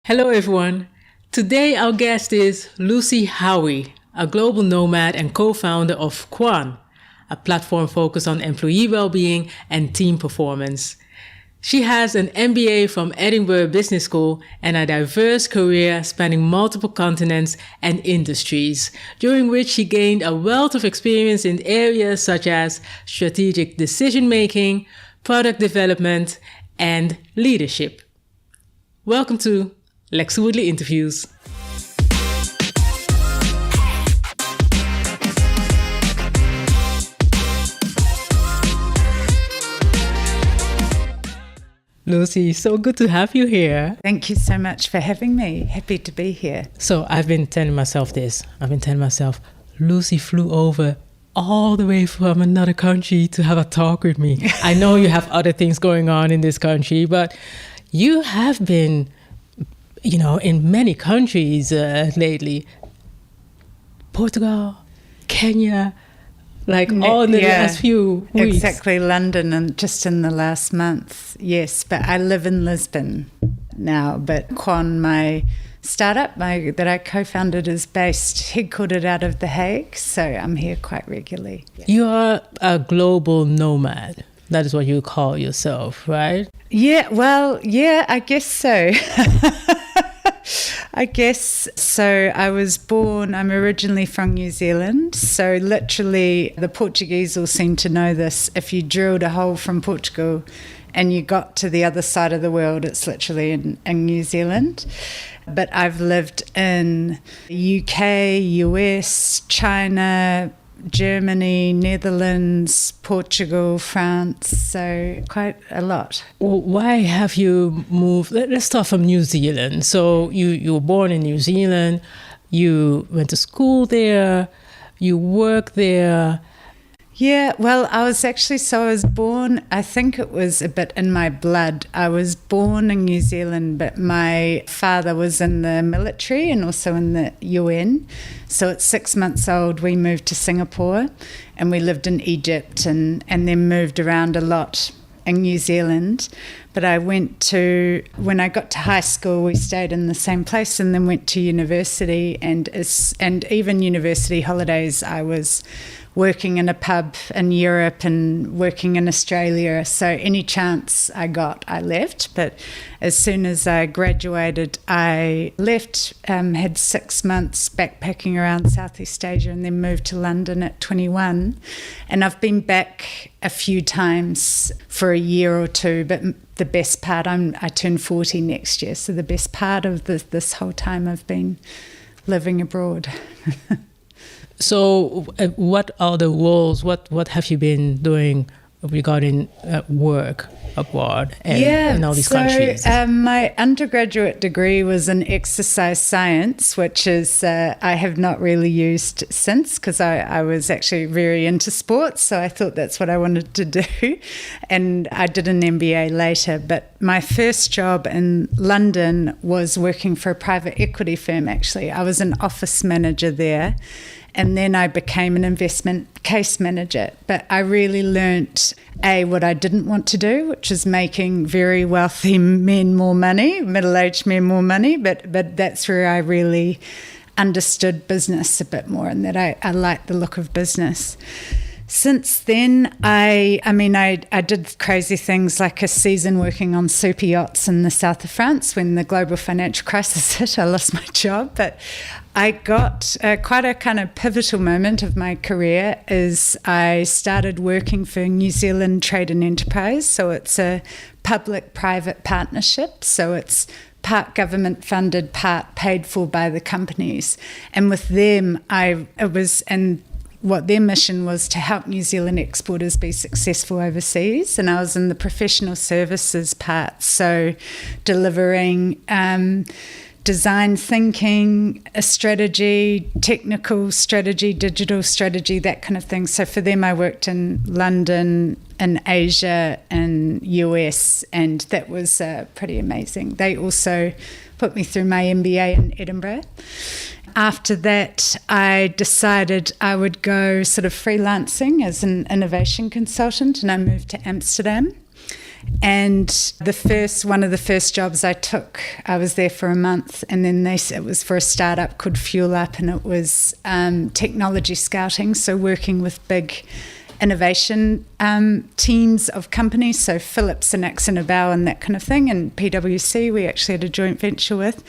Hello, everyone. Today, our guest is Lucy Howie, a global nomad and co-founder of Quan, a platform focused on employee well-being and team performance. She has an MBA from Edinburgh Business School and a diverse career spanning multiple continents and industries, during which she gained a wealth of experience in areas such as strategic decision-making, product development, and leadership. Welcome to Lex Woodley Interviews. Lucy, so good to have you here. Thank you so much for having me. Happy to be here. So I've been telling myself, Lucy flew over all the way from another country to have a talk with me. I know you have other things going on in this country, but you have been in many countries lately. Portugal, Kenya, all in the last few weeks. Exactly, London and just in the last month, yes. But I live in Lisbon now. But Quan, my startup that I co-founded, is headquartered out of The Hague. So I'm here quite regularly. You are a global nomad. That is what you call yourself, right? Yeah, I guess so. I'm originally from New Zealand. So literally, the Portuguese all seem to know this. If you drilled a hole from Portugal and you got to the other side of the world, it's literally in New Zealand. But I've lived in UK, US, China, Germany, Netherlands, Portugal, France, so quite a lot. Why have you moved? Let's start from New Zealand. So you were born in New Zealand, you went to school there, you work there. Yeah, well, I was born, I think it was a bit in my blood. I was born in New Zealand, but my father was in the military and also in the UN. So at 6 months old, we moved to Singapore and we lived in Egypt and then moved around a lot in New Zealand. But when I got to high school, we stayed in the same place and then went to university. And even university holidays, I was working in a pub in Europe and working in Australia. So any chance I got, I left. But as soon as I graduated, I left, had 6 months backpacking around Southeast Asia and then moved to London at 21. And I've been back a few times for a year or two, but the best part, I turn 40 next year. So the best part of this whole time I've been living abroad. So what are the roles? What have you been doing regarding work abroad and in all these countries? My undergraduate degree was in exercise science, which is I have not really used since because I was actually very into sports, so I thought that's what I wanted to do. And I did an MBA later, but my first job in London was working for a private equity firm, actually. I was an office manager there. And then I became an investment case manager. But I really learnt, what I didn't want to do, which is making very wealthy men more money, middle-aged men more money. But that's where I really understood business a bit more and that I liked the look of business. Since then, I did crazy things like a season working on super yachts in the south of France when the global financial crisis hit. I lost my job, but I got quite a kind of pivotal moment of my career is I started working for New Zealand Trade and Enterprise. So it's a public-private partnership. So it's part government funded, part paid for by the companies. And with them, what their mission was to help New Zealand exporters be successful overseas. And I was in the professional services part, so delivering design thinking, a strategy, technical strategy, digital strategy, that kind of thing. So for them, I worked in London, in Asia, and US, and that was pretty amazing. They also put me through my MBA in Edinburgh. After that, I decided I would go sort of freelancing as an innovation consultant, and I moved to Amsterdam. And one of the first jobs I took, I was there for a month, and then it was for a startup called Fuel Up, and it was technology scouting, so working with big innovation teams of companies, so Philips and Akzo and that kind of thing, and PwC we actually had a joint venture with.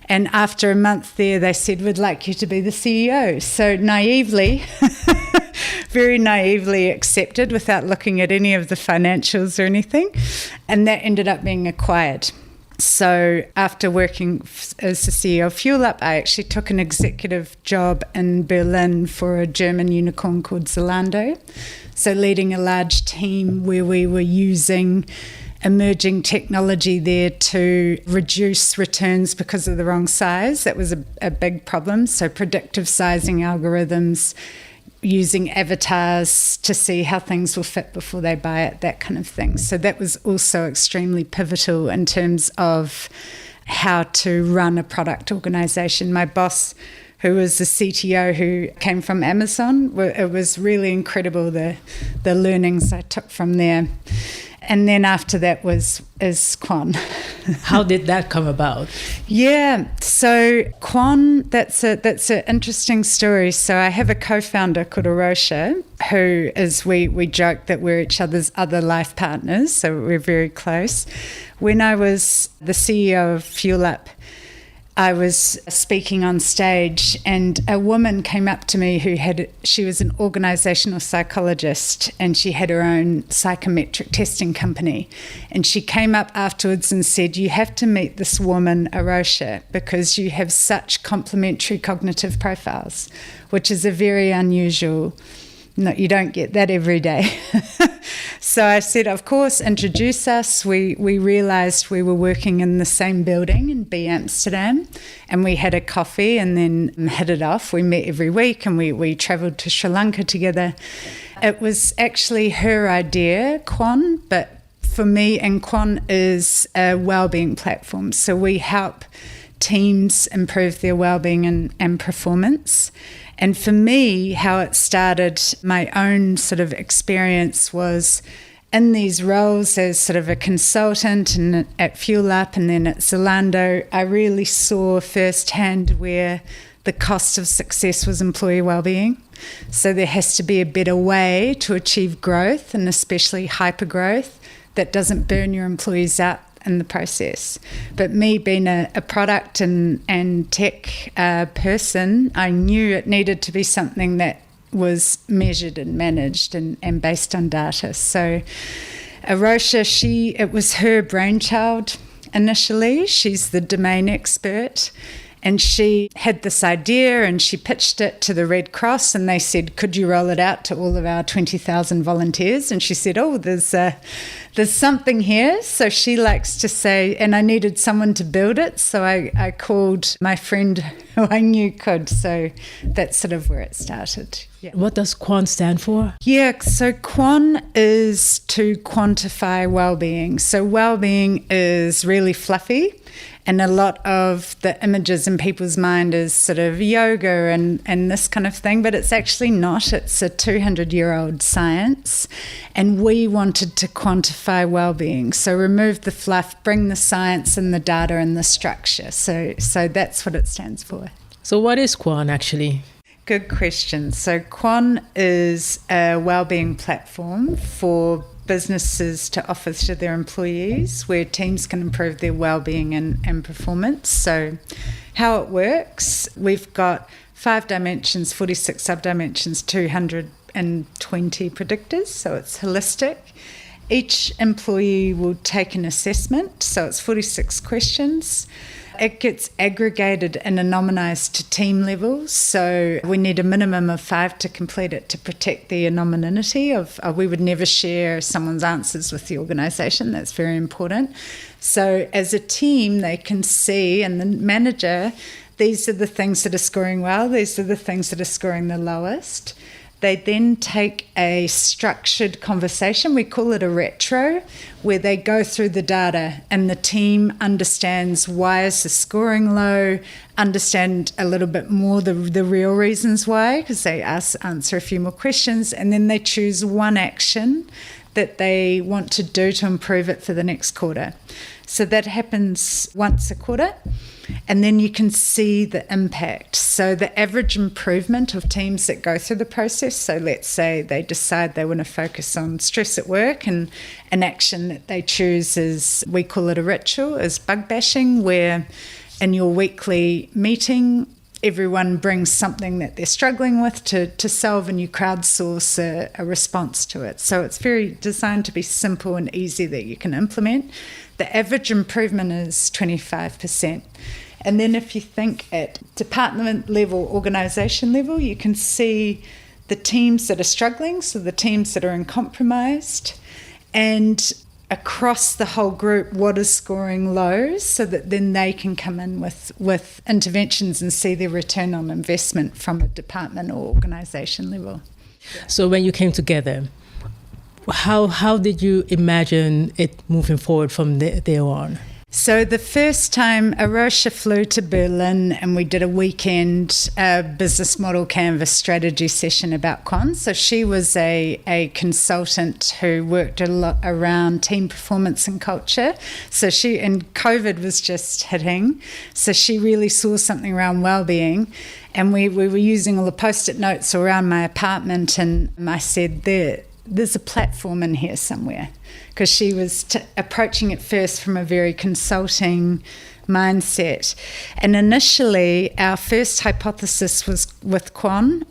And after a month there, they said, we'd like you to be the CEO. So naively, very naively accepted without looking at any of the financials or anything. And that ended up being acquired. So after working as the CEO of Fuel Up, I actually took an executive job in Berlin for a German unicorn called Zalando. So leading a large team where we were using emerging technology there to reduce returns because of the wrong size. That was a big problem. So predictive sizing algorithms, using avatars to see how things will fit before they buy it, that kind of thing. So that was also extremely pivotal in terms of how to run a product organization. My boss, who was the CTO who came from Amazon, it was really incredible, the learnings I took from there. And then after that is Quan. How did that come about? Yeah, so Quan, that's an interesting story. So I have a co-founder called Arosha, who is, we joke that we're each other's other life partners, so we're very close. When I was the CEO of Fuel Up, I was speaking on stage, and a woman came up to me she was an organizational psychologist, and she had her own psychometric testing company. And she came up afterwards and said, you have to meet this woman, Arosha, because you have such complementary cognitive profiles, which is a very unusual. No, you don't get that every day. So I said, of course, introduce us. We realised we were working in the same building in B Amsterdam, and we had a coffee and then hit it off. We met every week, and we travelled to Sri Lanka together. It was actually her idea, Quan, but for me, and Quan is a wellbeing platform. So we help teams improve their wellbeing and performance. And for me, how it started, my own sort of experience was in these roles as sort of a consultant and at Fuel Up and then at Zalando, I really saw firsthand where the cost of success was employee wellbeing. So there has to be a better way to achieve growth, and especially hyper growth, that doesn't burn your employees out in the process. But me being a product and tech person, I knew it needed to be something that was measured and managed and based on data. So Arosha, it was her brainchild initially. She's the domain expert. And she had this idea and she pitched it to the Red Cross, and they said, could you roll it out to all of our 20,000 volunteers? And she said, there's something here. So she likes to say, and I needed someone to build it. So I called my friend who I knew could. So that's sort of where it started. Yeah. What does Quan stand for? Yeah, so Quan is to quantify well-being. So well-being is really fluffy. And a lot of the images in people's mind is sort of yoga and this kind of thing, but it's actually not. It's a 200-year-old science, and we wanted to quantify well-being. So remove the fluff, bring the science and the data and the structure. So that's what it stands for. So what is Quan actually? Good question. So Quan is a wellbeing platform for businesses to offer to their employees where teams can improve their wellbeing and performance. So how it works, we've got 5 dimensions, 46 sub-dimensions, 220 predictors, so it's holistic. Each employee will take an assessment, so it's 46 questions. It gets aggregated and anonymised to team levels, so we need a minimum of 5 to complete it to protect the anonymity of we would never share someone's answers with the organisation. That's very important. So as a team, they can see, and the manager, these are the things that are scoring well, these are the things that are scoring the lowest. They then take a structured conversation, we call it a retro, where they go through the data and the team understands why is the scoring low, understand a little bit more the real reasons why, because they answer a few more questions, and then they choose one action that they want to do to improve it for the next quarter. So that happens once a quarter, and then you can see the impact. So the average improvement of teams that go through the process, so let's say they decide they want to focus on stress at work, and an action that they choose is, we call it a ritual, is bug bashing, where in your weekly meeting, everyone brings something that they're struggling with to solve, and you crowdsource a response to it. So it's very designed to be simple and easy that you can implement. The average improvement is 25%. And then if you think at department level, organisation level, you can see the teams that are struggling, so the teams that are uncompromised, and across the whole group, what is scoring low, so that then they can come in with interventions and see their return on investment from a department or organisation level. So when you came together, how did you imagine it moving forward from there on? So the first time, Arosha flew to Berlin and we did a weekend business model canvas strategy session about Quans. So she was a consultant who worked a lot around team performance and culture. So and COVID was just hitting. So she really saw something around wellbeing. And we were using all the Post-it notes around my apartment, and I said, there's a platform in here somewhere, because she was approaching it first from a very consulting mindset. And initially, our first hypothesis was with Quan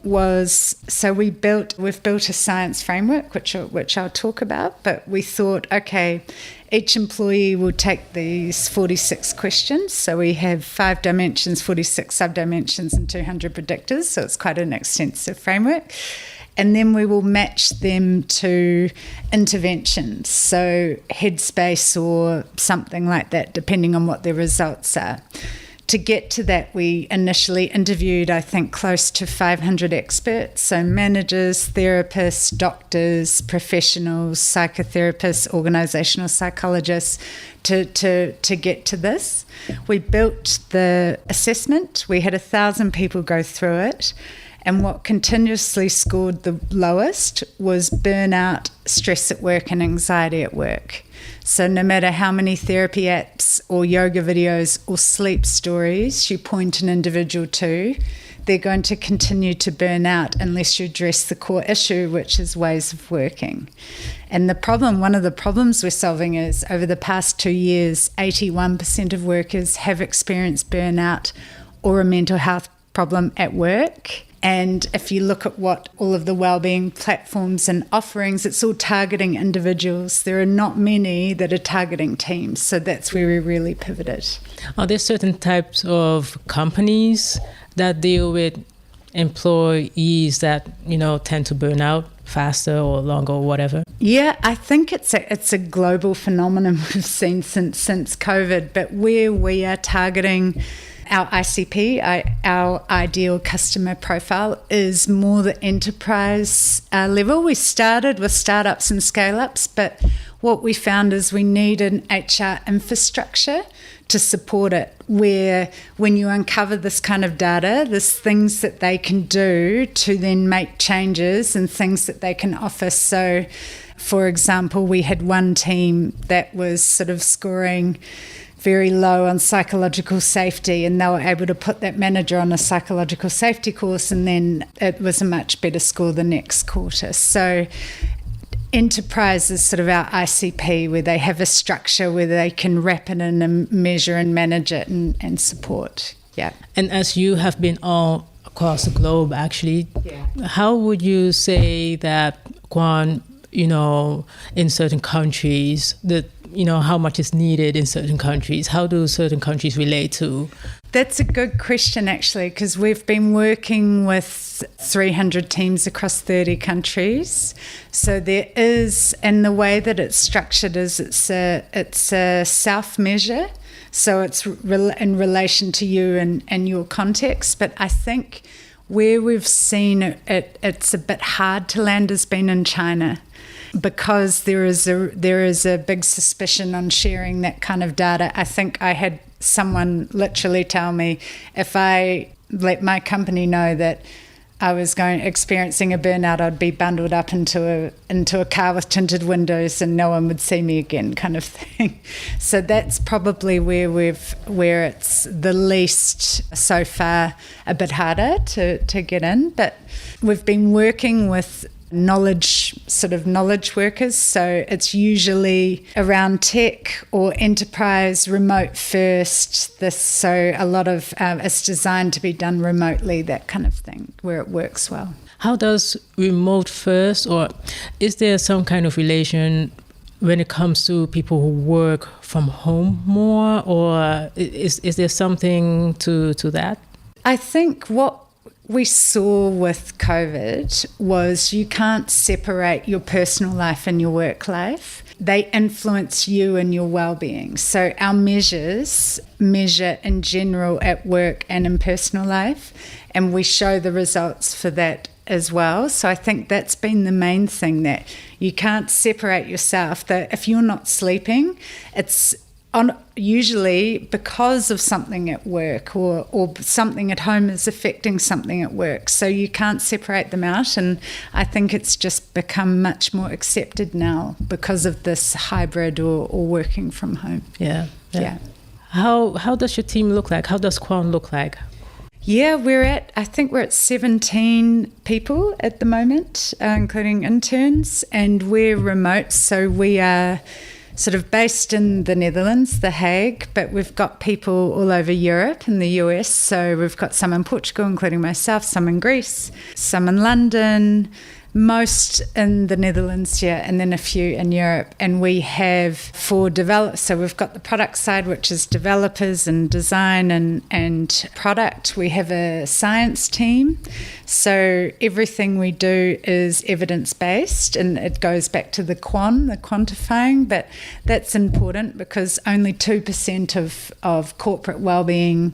so we've built a science framework, which I'll talk about, but we thought, okay, each employee will take these 46 questions. So we have 5 dimensions, 46 sub-dimensions, and 200 predictors. So it's quite an extensive framework. And then we will match them to interventions, so headspace or something like that, depending on what their results are. To get to that, we initially interviewed, I think, close to 500 experts, so managers, therapists, doctors, professionals, psychotherapists, organisational psychologists, to get to this. We built the assessment. We had 1,000 people go through it. And what continuously scored the lowest was burnout, stress at work, and anxiety at work. So no matter how many therapy apps or yoga videos or sleep stories you point an individual to, they're going to continue to burn out unless you address the core issue, which is ways of working. And one of the problems we're solving is, over the past 2 years, 81% of workers have experienced burnout or a mental health problem at work. And if you look at what all of the wellbeing platforms and offerings, it's all targeting individuals. There are not many that are targeting teams. So that's where we really pivoted. Are there certain types of companies that deal with employees that, tend to burn out faster or longer or whatever? Yeah, I think it's a global phenomenon we've seen since COVID. But where we are targeting our ICP, our ideal customer profile, is more the enterprise level. We started with startups and scale-ups, but what we found is we need an HR infrastructure to support it, where when you uncover this kind of data, there's things that they can do to then make changes and things that they can offer. So, for example, we had one team that was sort of scoring very low on psychological safety, and they were able to put that manager on a psychological safety course, and then it was a much better score the next quarter. So enterprise is sort of our ICP, where they have a structure where they can wrap it in and measure and manage it and support. Yeah. And as you have been all across the globe, actually, how would you say that Quan, in certain countries, that how much is needed in certain countries? How do certain countries relate to? That's a good question, actually, because we've been working with 300 teams across 30 countries. So there is, and the way that it's structured is it's a self-measure. So it's in relation to you and your context. But I think where we've seen it's a bit hard to land has been in China, because there is a big suspicion on sharing that kind of data. I think I had someone literally tell me, if I let my company know that I was experiencing a burnout, I'd be bundled up into a car with tinted windows and no one would see me again, kind of thing. So that's probably where it's the least so far, a bit harder to get in. But we've been working with knowledge workers, so it's usually around tech or enterprise, remote first. So a lot of it's designed to be done remotely, that kind of thing, where it works well. How does remote first, or is there some kind of relation when it comes to people who work from home more, or is there something to that? I think what we saw with COVID was you can't separate your personal life and your work life. They influence you and your well-being. So our measures measure in general at work and in personal life, and we show the results for that as well. So I think that's been the main thing, that you can't separate yourself. That if you're not sleeping, it's usually because of something at work or something at home is affecting something at work. So you can't separate them out. And I think it's just become much more accepted now because of this hybrid or working from home. Yeah. How does your team look like? How does Quan look like? Yeah, I think we're at 17 people at the moment, including interns, and we're remote. So we are sort of based in the Netherlands, The Hague, but we've got people all over Europe and the US. So we've got some in Portugal, including myself, some in Greece, some in London, most in the Netherlands, and then a few in Europe. And we have 4 developers. So we've got the product side, which is developers and design and product. We have a science team. So everything we do is evidence-based, and it goes back to the Quan, the quantifying. But that's important because only 2% of corporate wellbeing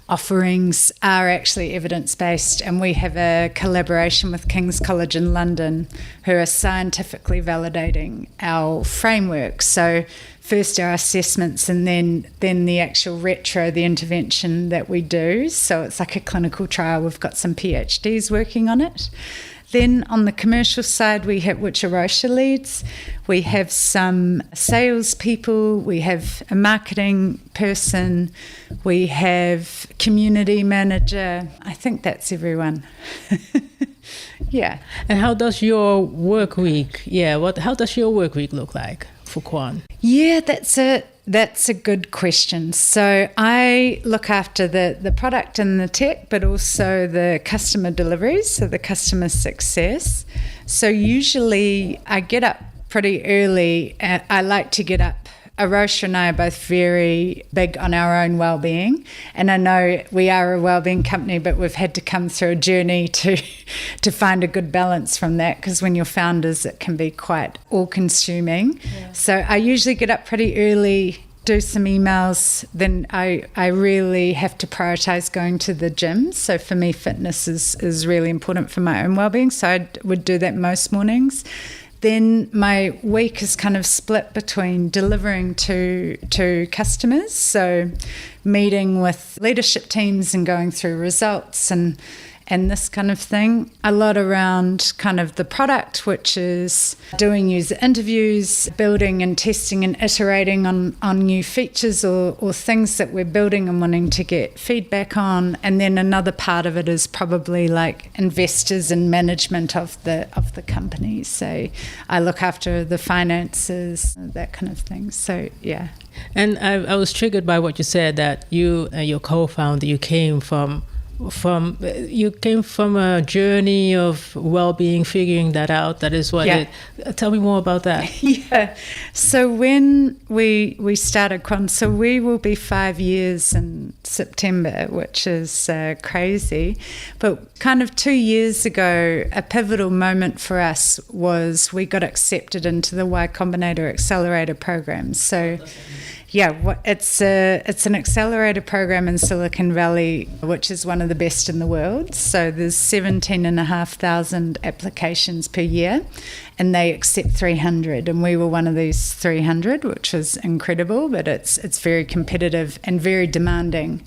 offerings are actually evidence-based, and we have a collaboration with King's College in London who are scientifically validating our framework. So first our assessments and then the actual the intervention that we do. So it's like a clinical trial. We've got some PhDs working on it. Then on the commercial side, which are Rocha leads, we have some sales people, we have a marketing person, we have community manager. I think that's everyone. Yeah. And how does your work week? How does your work week look like for Quan? Yeah, that's a good question. So I look after the product and the tech, but also the customer deliveries, so the customer success. So usually I get up pretty early. I like to get up. Arosh and I are both very big on our own well-being, and I know we are a well-being company, but we've had to come through a journey to find a good balance from that, because when you're founders it can be quite all-consuming. Yeah. So I usually get up pretty early, do some emails, then I really have to prioritise going to the gym. So for me, fitness is really important for my own well-being, so I would do that most mornings. Then my week is kind of split between delivering to customers, so meeting with leadership teams and going through results and this kind of thing. A lot around kind of the product, which is doing user interviews, building and testing and iterating on new features or things that we're building and wanting to get feedback on. And then another part of it is probably like investors and management of the company. So I look after the finances, that kind of thing. So yeah. And I was triggered by what you said, that you and your co-founder, you came from a journey of well-being, figuring that out. That is what tell me more about that. Yeah. So when we started Quans, so we will be 5 years in September, which is crazy. But kind of 2 years ago, a pivotal moment for us was we got accepted into the Y Combinator Accelerator program. So yeah, it's an accelerator program in Silicon Valley, which is one of the best in the world. So there's 17,500 applications per year, and they accept 300. And we were one of these 300, which was incredible, but it's very competitive and very demanding.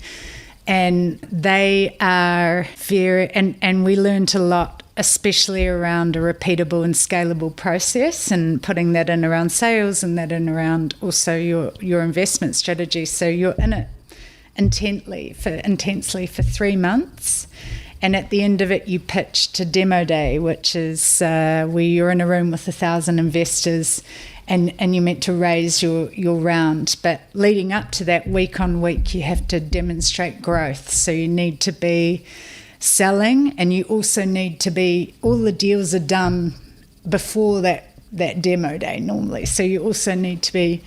And they are and we learned a lot, especially around a repeatable and scalable process, and putting that in around sales and that in around also your investment strategy. So you're in it intensely for 3 months. And at the end of it, you pitch to demo day, which is where you're in a room with 1,000 investors and you're meant to raise your round. But leading up to that, week on week, you have to demonstrate growth. So you need to be selling, and you also need to be, all the deals are done before that demo day normally. So you also need to be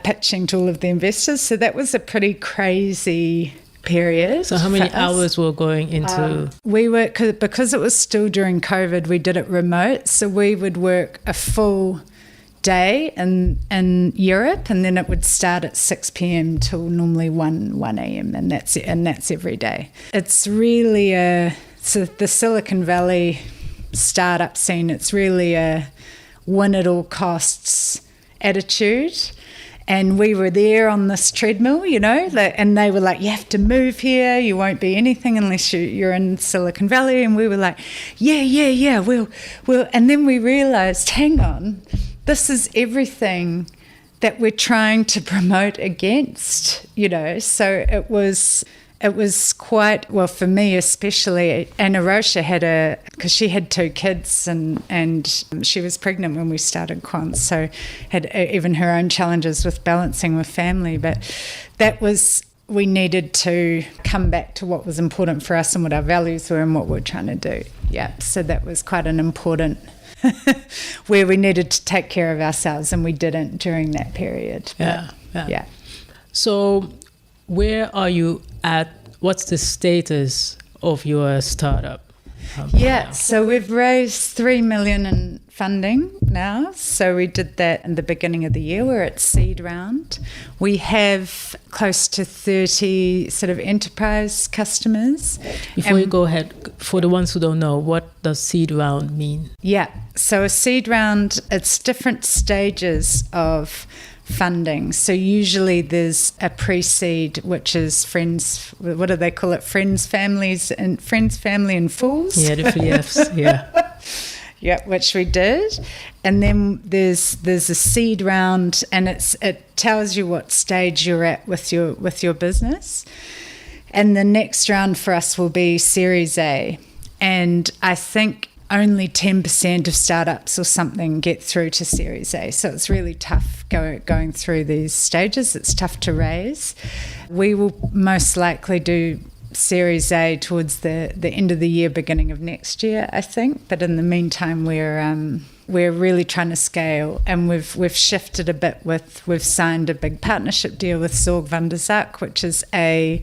pitching to all of the investors. So that was a pretty crazy period. So how many hours were going into? We were, because it was still during COVID, we did it remote. So we would work a full day in Europe, and then it would start at 6 p.m. till normally 1 a.m. and that's it, and that's every day. It's really the Silicon Valley startup scene. It's really a win at all costs attitude. And we were there on this treadmill, you know, and they were like, you have to move here. You won't be anything unless you're in Silicon Valley. And we were like, yeah, we'll. And then we realized, hang on, this is everything that we're trying to promote against, you know. So it was quite, well, for me especially. And Arosha because she had 2 kids and she was pregnant when we started Quans, so had even her own challenges with balancing with family. But we needed to come back to what was important for us and what our values were and what we're trying to do. Yeah, so that was quite an important where we needed to take care of ourselves, and we didn't during that period. Yeah. So where are you at? What's the status of your startup? So we've raised 3 million in funding now. So we did that in the beginning of the year. We're at seed round. We have close to 30 sort of enterprise customers. Before you go ahead, for the ones who don't know, what does seed round mean? Yeah, so a seed round, it's different stages of funding. So usually there's a pre-seed, which is friends, what do they call it? Friends, family, and fools. Yeah, the 3 Fs, yeah. Yeah, which we did. And then there's a seed round, and it tells you what stage you're at with your business. And the next round for us will be Series A. And I think only 10% of startups or something get through to Series A. So it's really tough going through these stages. It's tough to raise. We will most likely do Series A towards the end of the year, beginning of next year, I think. But in the meantime, we're really trying to scale, and we've shifted a bit. We've signed a big partnership deal with Zorg van der Zak, which is a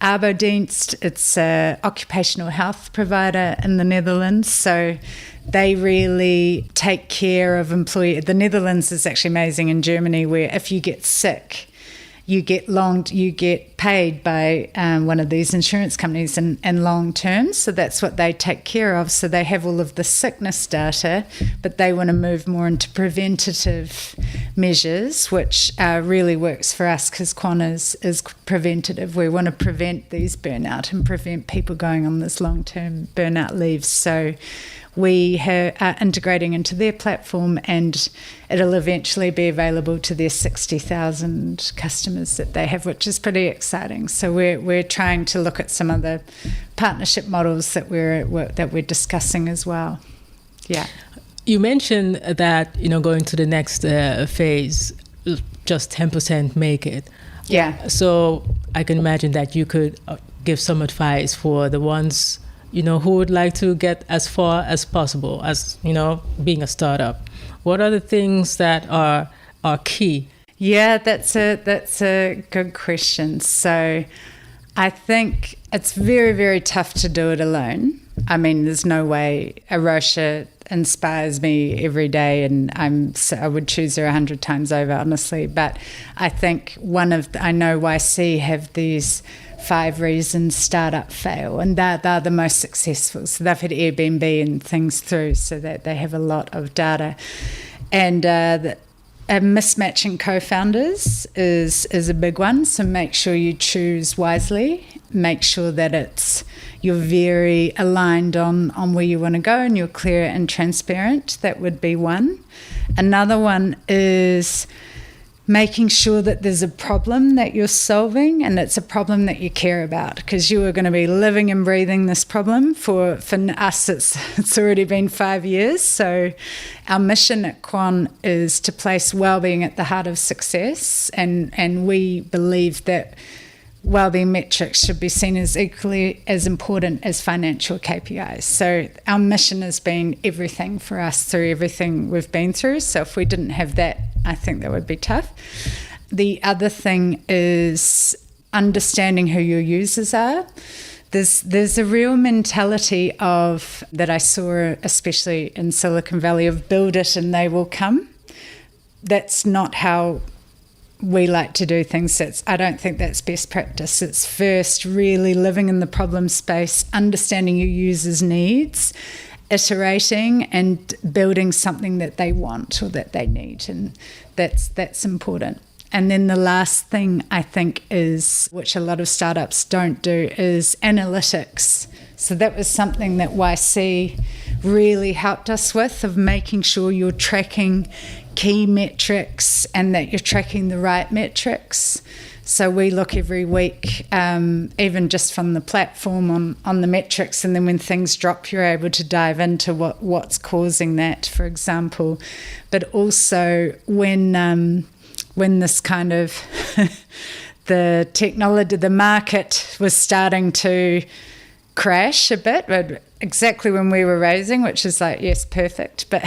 arbodienst. It's an occupational health provider in the Netherlands. So they really take care of employees. The Netherlands is actually amazing. In Germany, where if you get sick, you get paid by one of these insurance companies in long term. So that's what they take care of. So they have all of the sickness data, but they want to move more into preventative measures, which really works for us because Quan is preventative. We want to prevent these burnout and prevent people going on this long-term burnout leave. So we are integrating into their platform, and it'll eventually be available to their 60,000 customers that they have, which is pretty exciting. So we're trying to look at some other partnership models that we're discussing as well. Yeah. You mentioned that going to the next phase, just 10% make it. Yeah. So I can imagine that you could give some advice for the ones who would like to get as far as possible as, being a startup. What are the things that are key? Yeah, that's a good question. So I think it's very, very tough to do it alone. I mean, there's no way. Arosha inspires me every day, and I would choose her 100 times over, honestly. But I think I know YC have these 5 reasons startup fail, and they're the most successful. So they've had Airbnb and things through, so that they have a lot of data. And mismatching co-founders is a big one. So make sure you choose wisely. make sure that you're very aligned on where you want to go and you're clear and transparent. That would be one. Another one is making sure that there's a problem that you're solving and it's a problem that you care about, because you are going to be living and breathing this problem. For us, it's already been 5 years. So our mission at Quan is to place wellbeing at the heart of success, and we believe that wellbeing metrics should be seen as equally as important as financial KPIs. So our mission has been everything for us through everything we've been through. So if we didn't have that, I think that would be tough. The other thing is understanding who your users are. There's a real mentality of that I saw, especially in Silicon Valley, of build it and they will come. That's not how we like to do things. I don't think that's best practice. It's first really living in the problem space, understanding your users' needs, iterating and building something that they want or that they need, and that's important. And then the last thing I think is, which a lot of startups don't do, is analytics. So that was something that YC really helped us with, of making sure you're tracking key metrics and that you're tracking the right metrics. So we look every week, even just from the platform on the metrics, and then when things drop, you're able to dive into what's causing that, for example. But also when this kind of the technology, the market was starting to crash a bit, but exactly when we were raising, which is like, yes, perfect. But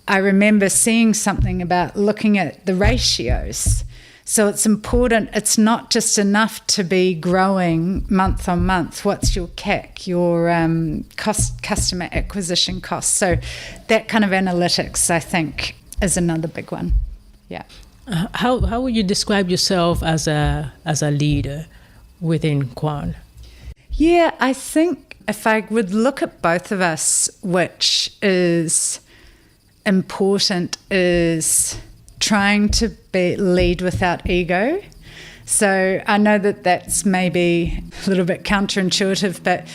I remember seeing something about looking at the ratios. So it's important. It's not just enough to be growing month on month. What's your CAC, your customer acquisition cost? So that kind of analytics, I think, is another big one. Yeah. How would you describe yourself as a leader within Quan? Yeah, I think if I would look at both of us, which is important, is trying to lead without ego. So I know that that's maybe a little bit counterintuitive, but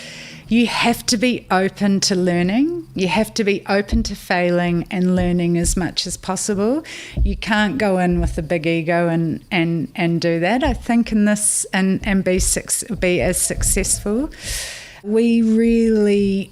you have to be open to learning. You have to be open to failing and learning as much as possible. You can't go in with a big ego and do that, I think, in this and be as successful. We really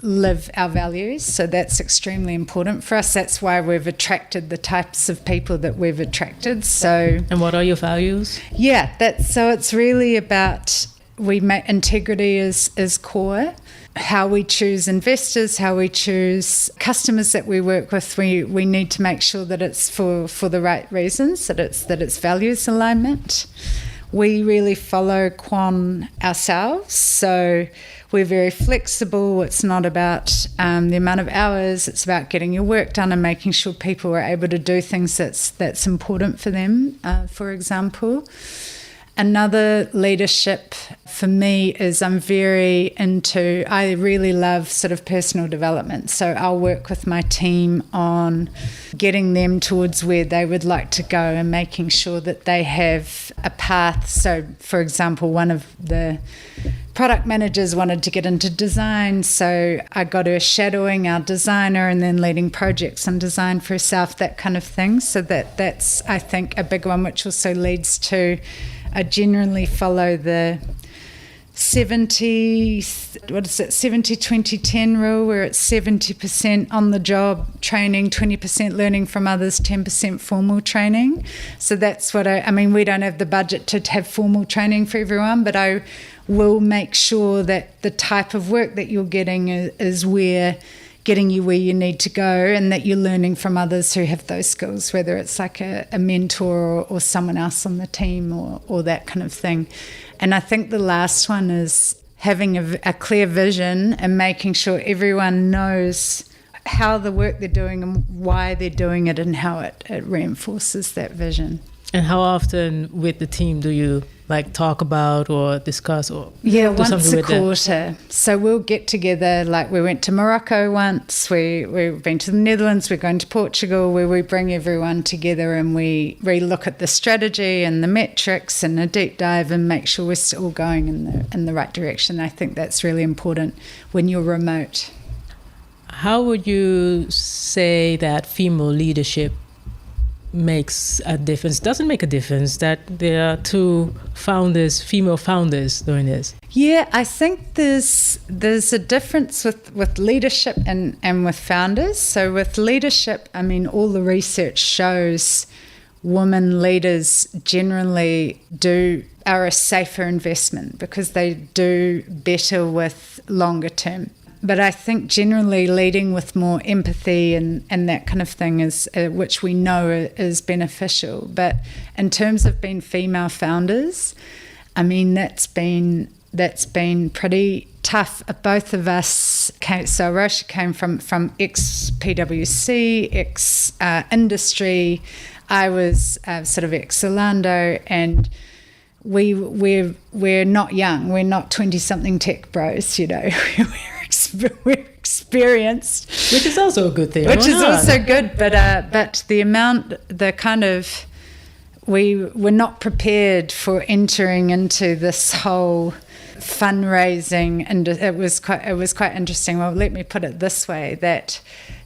live our values, so that's extremely important for us. That's why we've attracted the types of people that we've attracted. So, and what are your values? Yeah, so it's really about integrity is core. How we choose investors, how we choose customers that we work with, we need to make sure that it's for the right reasons, that it's values alignment. We really follow Quan ourselves, so we're very flexible. It's not about the amount of hours, it's about getting your work done and making sure people are able to do things that's important for them, for example. Another leadership for me is I really love sort of personal development. So I'll work with my team on getting them towards where they would like to go and making sure that they have a path. So, for example, one of the product managers wanted to get into design, so I got her shadowing our designer and then leading projects on design for herself, that kind of thing. So that's, I think, a big one, which also leads to I generally follow the 70-20-10 rule, where it's 70% on the job training, 20% learning from others, 10% formal training. So that's what I mean, we don't have the budget to have formal training for everyone, but I will make sure that the type of work that you're getting is getting you where you need to go, and that you're learning from others who have those skills, whether it's like a mentor or someone else on the team or that kind of thing. And I think the last one is having a clear vision and making sure everyone knows how the work they're doing and why they're doing it and how it reinforces that vision. And how often with the team do you like talk about or discuss or yeah, do once something a with that? quarter. So we'll get together. Like we went to Morocco once. We've been to the Netherlands. We're going to Portugal, where we bring everyone together and we relook at the strategy and the metrics and a deep dive and make sure we're still going in the right direction. I think that's really important when you're remote. How would you say that female leadership makes a difference? Doesn't make a difference that there are two founders, female founders doing this? Yeah, I think there's a difference with leadership and with founders. So with leadership, I mean, all the research shows women leaders generally are a safer investment because they do better with longer term. But I think generally leading with more empathy and that kind of thing is, which we know is beneficial. But in terms of being female founders, I mean, that's been pretty tough. Both of us came, so Rosha came from ex-PwC, ex-industry. I was sort of ex-Zalando, and we're not young. We're not 20-something tech bros, you know. We're experienced, which is also a good thing. Which is also good, but we were not prepared for entering into this whole fundraising, and it was quite interesting. Well, let me put it this way: that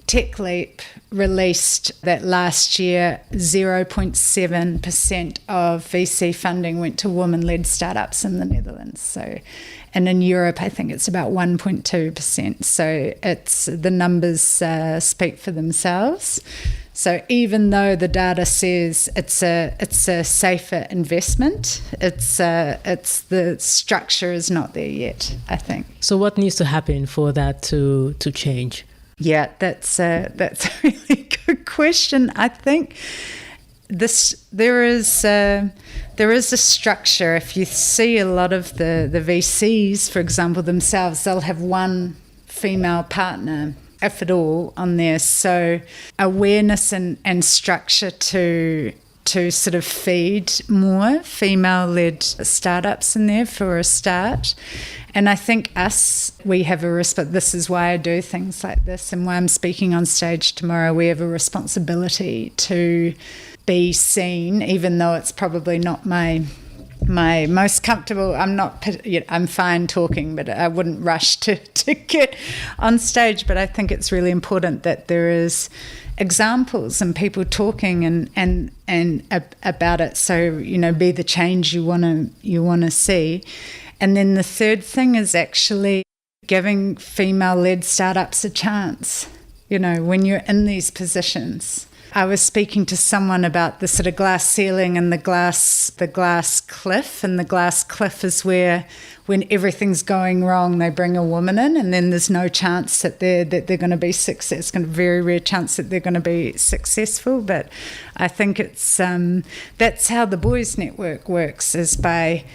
TechLeap released that last year 0.7% of VC funding went to women-led startups in the Netherlands. So, and in Europe, I think it's about 1.2%. So the numbers speak for themselves. So even though the data says it's a safer investment, it's the structure is not there yet, I think. So what needs to happen for that to change? Yeah, that's a really good question. I think there is a structure. If you see a lot of the VCs, for example, themselves, they'll have one female partner, if at all, on there. So awareness and structure to sort of feed more female-led startups in there for a start. And I think we have this is why I do things like this and why I'm speaking on stage tomorrow. We have a responsibility to be seen, even though it's probably not my most comfortable. I'm fine talking, but I wouldn't rush to get on stage. But I think it's really important that there is examples and people talking and about it. So, you know, be the change you want to see. And then the third thing is actually giving female-led startups a chance. You know, when you're in these positions. I was speaking to someone about the sort of glass ceiling and the glass cliff, and the glass cliff is where, when everything's going wrong, they bring a woman in, and then there's no chance that they're going to be successful. It's a very rare chance that they're going to be successful. But I think it's that's how the Boys Network works, is by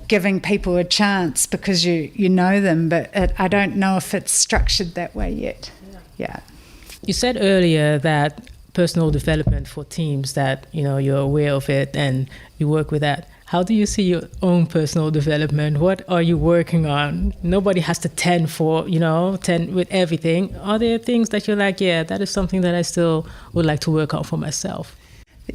giving people a chance because you know them. But I don't know if it's structured that way yet. Yeah. You said earlier that personal development for teams, that, you know, you're aware of it and you work with that. How do you see your own personal development? What are you working on? Nobody has to 10 with everything. Are there things that you're like, yeah, that is something that I still would like to work on for myself?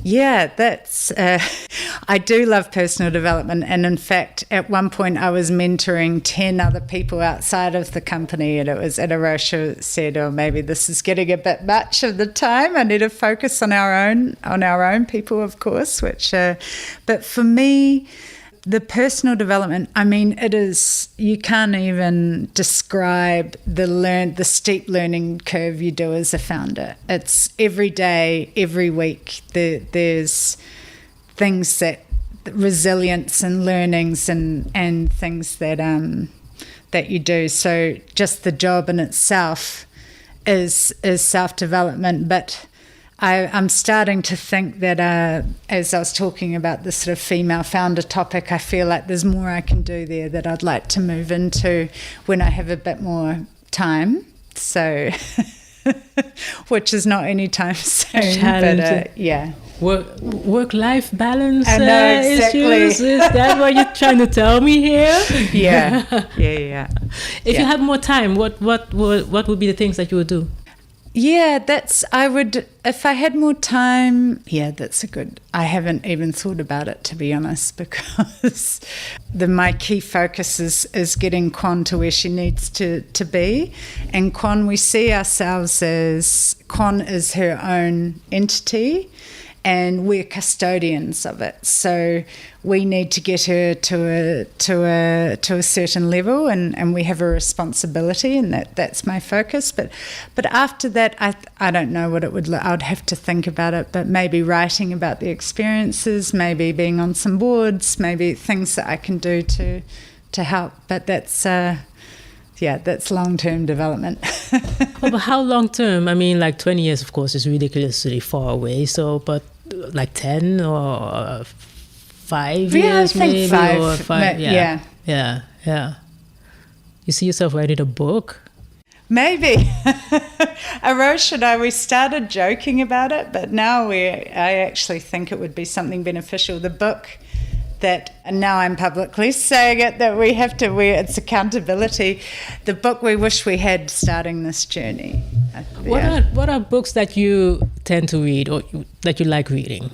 Yeah, that's I do love personal development, and in fact at one point I was mentoring 10 other people outside of the company, and it was Rosha said, oh, maybe this is getting a bit much of the time. I need to focus on our own people, of course, but for me, the personal development, I mean, it is, you can't even describe the steep learning curve you do as a founder. It's every day, every week, there's things resilience and learnings and things that you do. So just the job in itself is self-development, but I'm starting to think that as I was talking about this sort of female founder topic, I feel like there's more I can do there that I'd like to move into when I have a bit more time. So, which is not anytime soon, but yeah. Work-life balance I know, exactly. issues? Is that what you're trying to tell me here? Yeah. If you had more time, what would be the things that you would do? Yeah, if I had more time, that's I haven't even thought about it, to be honest, because my key focus is getting Quan to where she needs to be. And Quan, we see ourselves as, Quan is her own entity, and we're custodians of it. So we need to get her to a certain level, and we have a responsibility, and that's my focus. But after that, I don't know what it would look. I'd have to think about it. But maybe writing about the experiences, maybe being on some boards, maybe things that I can do to help. But that's long-term development. But how long-term? I mean, like 20 years, of course, is ridiculously far away. So, but like 10 or 5 years, I think maybe? 5. Or 5, yeah. You see yourself writing a book? Maybe. Arosh and I, we started joking about it, but now I actually think it would be something beneficial. The book that, and now I'm publicly saying it, that we have to it's accountability. The book we wish we had starting this journey. What are books that you tend to read or that you like reading?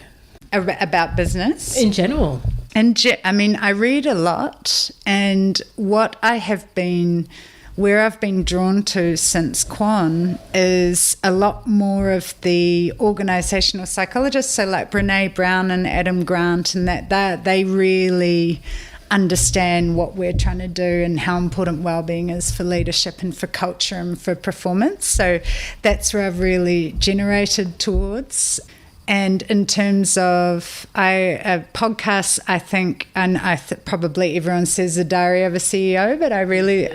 About business? In general. I mean, I read a lot, and where I've been drawn to since Quan is a lot more of the organisational psychologists, so like Brene Brown and Adam Grant, and that they really understand what we're trying to do and how important wellbeing is for leadership and for culture and for performance. So that's where I've really generated towards. And in terms of podcasts, I think, and probably everyone says The Diary of a CEO, but I really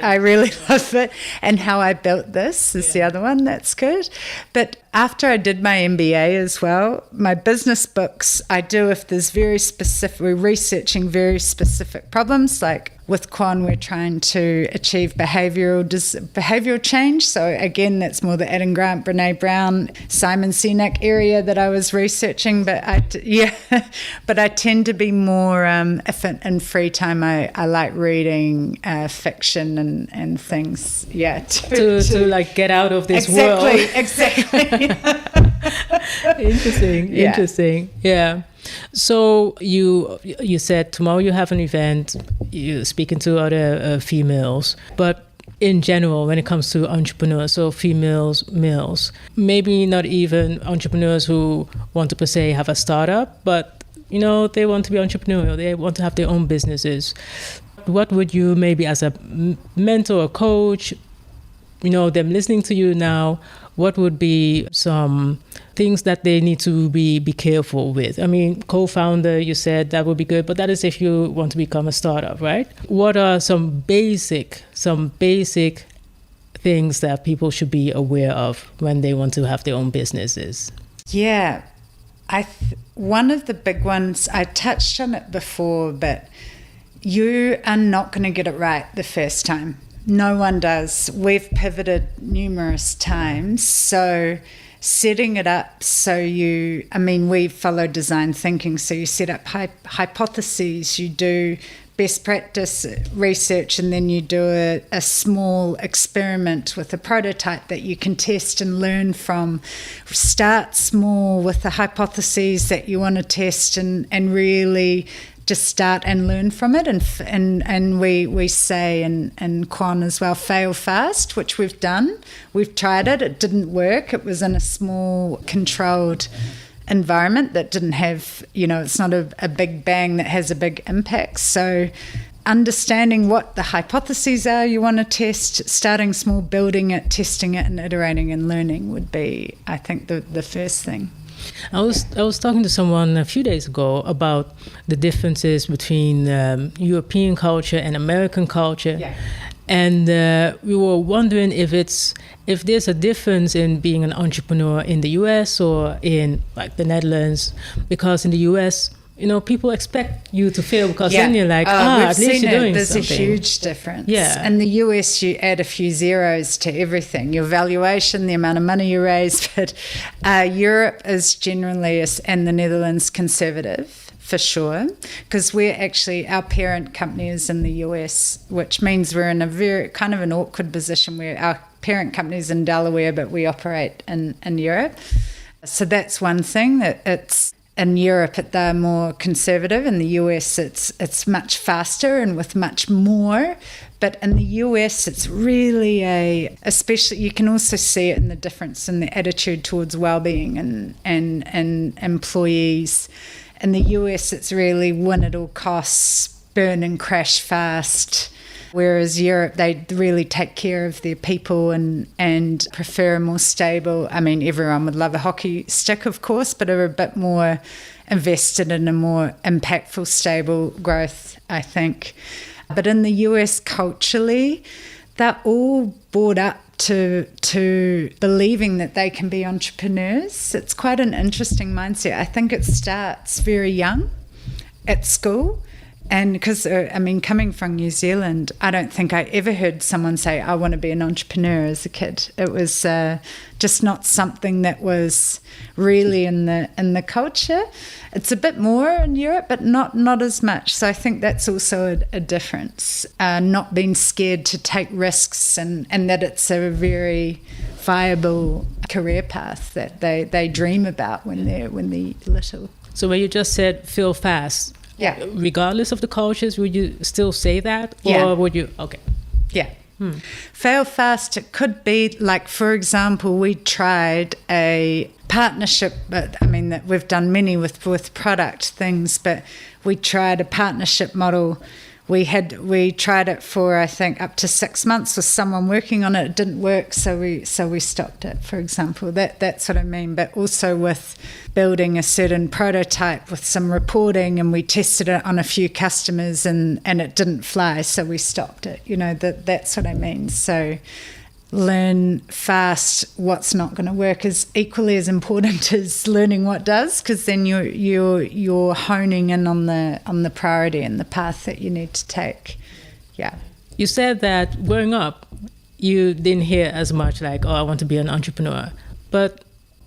love it. And How I Built This is the other one that's good. But after I did my MBA as well, my business books, I do if there's we're researching very specific problems. Like with Quan, we're trying to achieve behavioural change. So again, that's more the Adam Grant, Brene Brown, Simon Sinek area that I was researching. But I tend to be more, if in free time, I like reading fiction and things. Yeah, to like get out of this world. Exactly. Interesting. Yeah. So you said tomorrow you have an event, you're speaking to other females, but in general, when it comes to entrepreneurs, so females, males, maybe not even entrepreneurs who want to per se have a startup, but they want to be entrepreneurial, they want to have their own businesses. What would you maybe as a mentor or coach, them listening to you now, what would be some things that they need to be careful with? I mean, co-founder, you said that would be good, but that is if you want to become a startup, right? What are some basic things that people should be aware of when they want to have their own businesses? Yeah, one of the big ones, I touched on it before, but you are not going to get it right the first time. No one does. We've pivoted numerous times. So setting it up we follow design thinking. So you set up hypotheses, you do best practice research, and then you do a small experiment with a prototype that you can test and learn from. Start small with the hypotheses that you want to test and really just start and learn from it, and we say in Quan as well, fail fast, which we've done. We've tried it. It didn't work. It was in a small, controlled environment that didn't have, it's not a big bang that has a big impact. So understanding what the hypotheses are you want to test, starting small, building it, testing it, and iterating and learning would be, I think, the first thing. I was talking to someone a few days ago about the differences between European culture and American culture, and we were wondering if there's a difference in being an entrepreneur in the US or in like the Netherlands, because in the US people expect you to fail because then you're like, at least you're doing There's something. a huge difference. Yeah. In the US, you add a few zeros to everything, your valuation, the amount of money you raise. But Europe is generally, and the Netherlands, conservative. For sure, because our parent company is in the US, which means we're in a very kind of an awkward position where our parent company is in Delaware, but we operate in Europe. So that's one thing, that it's in Europe they're more conservative. In the US, it's much faster and with much more. But in the US, it's really especially you can also see it in the difference in the attitude towards well-being and employees. In the US, it's really win at all costs, burn and crash fast, whereas Europe, they really take care of their people and prefer a more stable. I mean, everyone would love a hockey stick, of course, but are a bit more invested in a more impactful, stable growth, I think. But in the US, culturally, they're all brought up to believing that they can be entrepreneurs. It's quite an interesting mindset. I think it starts very young at school. And because, coming from New Zealand, I don't think I ever heard someone say, I want to be an entrepreneur as a kid. It was just not something that was really in the culture. It's a bit more in Europe, but not as much. So I think that's also a difference, not being scared to take risks and that it's a very viable career path that they dream about when they're little. So when you just said fail fast, yeah. Regardless of the cultures, would you still say that? Yeah. Or would you? Okay. Yeah. Fail fast, it could be like, for example, we tried a partnership, but that we've done many with product things, but we tried a partnership model. We tried it for, I think, up to 6 months with someone working on it. It didn't work, so we stopped it, for example. That's what I mean. But also with building a certain prototype with some reporting, and we tested it on a few customers and it didn't fly, so we stopped it. That's what I mean. So learn fast what's not going to work is equally as important as learning what does, because then you're honing in on the priority and the path that you need to take. Yeah. You said that growing up, you didn't hear as much like, I want to be an entrepreneur. But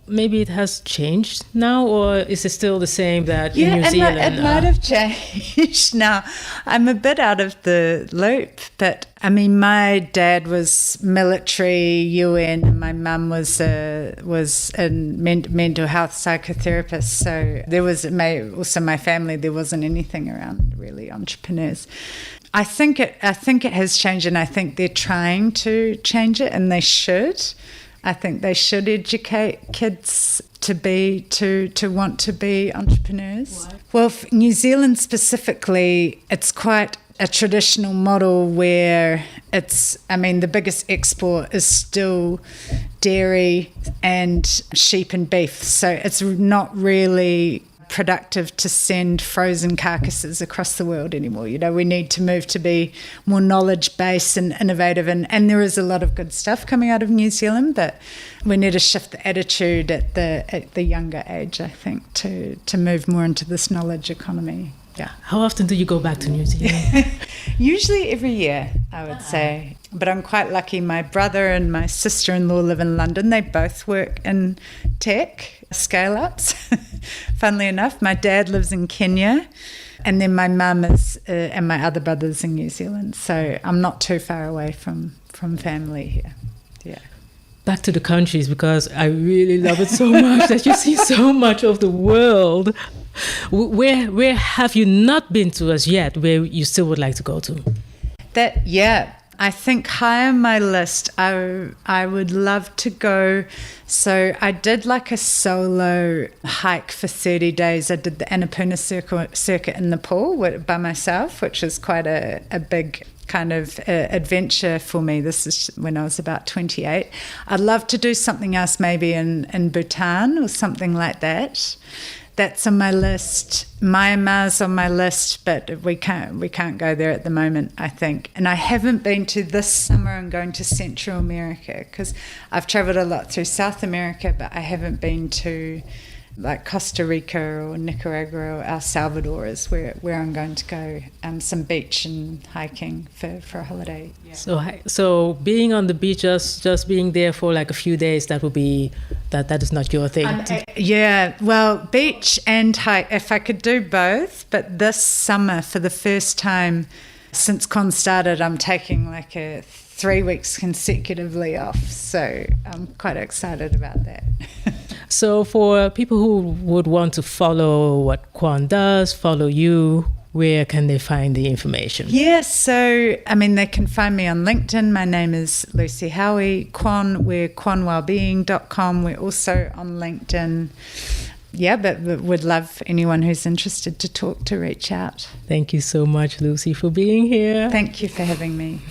maybe it has changed now, or is it still the same that in New Zealand? It might have changed now. I'm a bit out of the loop, but my dad was military, UN, and my mum was a mental health psychotherapist. So there was also my family. There wasn't anything around really entrepreneurs. I think it has changed, and I think they're trying to change it, and they should. I think they should educate kids to want to be entrepreneurs. Why? Well, for New Zealand specifically, it's quite a traditional model where the biggest export is still dairy and sheep and beef. So it's not really productive to send frozen carcasses across the world anymore. We need to move to be more knowledge-based and innovative, and there is a lot of good stuff coming out of New Zealand, but we need to shift the attitude at the younger age, I think, to move more into this knowledge economy. Yeah. How often do you go back to New Zealand? Usually every year, I would say. But I'm quite lucky. My brother and my sister-in-law live in London. They both work in tech, scale-ups. Funnily enough, my dad lives in Kenya, and then my mum and my other brother's in New Zealand. So I'm not too far away from family here. Yeah. Back to the countries, because I really love it so much that you see so much of the world. Where have you not been to as yet, where you still would like to go to? I think high on my list, I would love to go. So I did like a solo hike for 30 days. I did the Annapurna circuit in Nepal by myself, which was quite a big kind of adventure for me. This is when I was about 28. I'd love to do something else, maybe in Bhutan or something like that. That's on my list. Myanmar's on my list, but we can't go there at the moment, I think. And I haven't been to this summer. I'm going to Central America because I've travelled a lot through South America, but I haven't been to like Costa Rica or Nicaragua or El Salvador is where I'm going to go. Some beach and hiking for a holiday. Yeah. So being on the beach, just being there for like a few days, that is not your thing. Yeah, well, beach and hike, if I could do both. But this summer, for the first time since Con started, I'm taking like 3 weeks consecutively off. So I'm quite excited about that. So for people who would want to follow what Quan does, follow you, where can they find the information? Yes, so, I mean, they can find me on LinkedIn. My name is Lucy Howie. Quan, we're quanwellbeing.com. We're also on LinkedIn. Yeah, but would love anyone who's interested to talk to reach out. Thank you so much, Lucy, for being here. Thank you for having me.